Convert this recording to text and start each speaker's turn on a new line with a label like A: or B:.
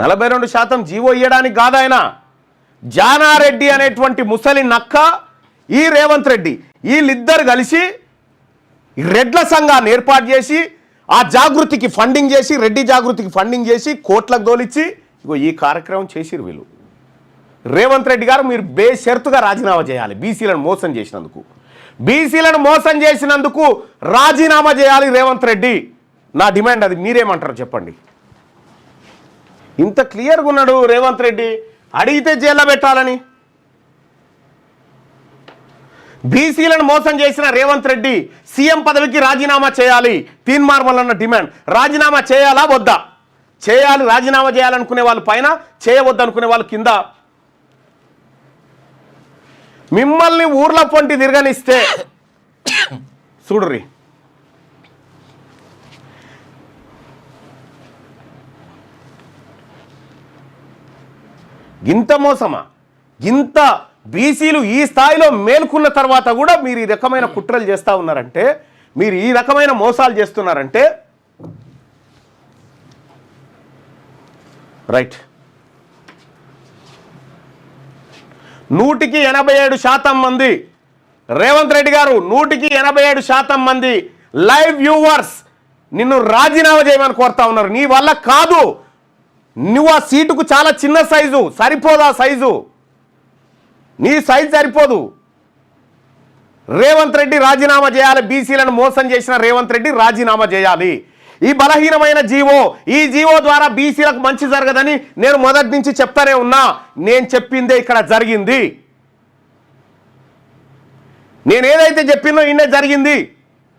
A: 42% GO ఇవ్వడానికి కాదాయన. జానారెడ్డి అనేటువంటి ముసలి నక్క, ఈ రేవంత్ రెడ్డి, వీళ్ళిద్దరు కలిసి రెడ్ల సంఘాన్ని ఏర్పాటు చేసి ఆ జాగృతికి ఫండింగ్ చేసి, రెడ్డి జాగృతికి ఫండింగ్ చేసి కోట్లకు దోలిచ్చి ఇగో ఈ కార్యక్రమం చేసిరు వీళ్ళు. రేవంత్ రెడ్డి గారు మీరు బేషరతుగా రాజీనామా చేయాలి. బీసీలను మోసం చేసినందుకు రాజీనామా చేయాలి రేవంత్ రెడ్డి. నా డిమాండ్ అది. మీరేమంటారు చెప్పండి. ఇంత క్లియర్గా ఉన్నాడు రేవంత్ రెడ్డి. అడిగితే జైల్లో పెట్టాలని. బీసీలను మోసం చేసిన రేవంత్ రెడ్డి సీఎం పదవికి రాజీనామా చేయాలి. తీన్మార్మలన్న డిమాండ్. రాజీనామా చేయాలా వద్దా? చేయాలి. రాజీనామా చేయాలనుకునే వాళ్ళు పైన, చేయవద్దనుకునే వాళ్ళు కింద. మిమ్మల్ని ఊర్ల పొంటి తిరగనిస్తే చూడుర్రి. ఇంత మోసమా? ఇంత బీసీలు ఈ స్థాయిలో మేల్కొన్న తర్వాత కూడా మీరు ఈ రకమైన కుట్రలు చేస్తూ ఉన్నారంటే, మీరు ఈ రకమైన మోసాలు చేస్తున్నారంటే రైట్. 187% మంది రేవంత్ రెడ్డి గారు, 187% మంది లైవ్ వ్యూవర్స్ నిన్ను రాజీనామా చేయమని కోరుతా ఉన్నారు. నీ వల్ల కాదు. నువ్వు ఆ సీటుకు చాలా చిన్న సైజు, సరిపోదు. ఆ సైజు, నీ సైజు సరిపోదు. రేవంత్ రెడ్డి రాజీనామా చేయాలి. బీసీలను మోసం చేసిన రేవంత్ రెడ్డి రాజీనామా చేయాలి. ఈ బలహీనమైన జీవో, ఈ జీవో ద్వారా బీసీలకు మంచి జరగదని నేను మొదటి నుంచి చెప్తానే ఉన్నా. నేను చెప్పిందే ఇక్కడ జరిగింది. నేను ఏదైతే చెప్పినో ఇన్నే జరిగింది.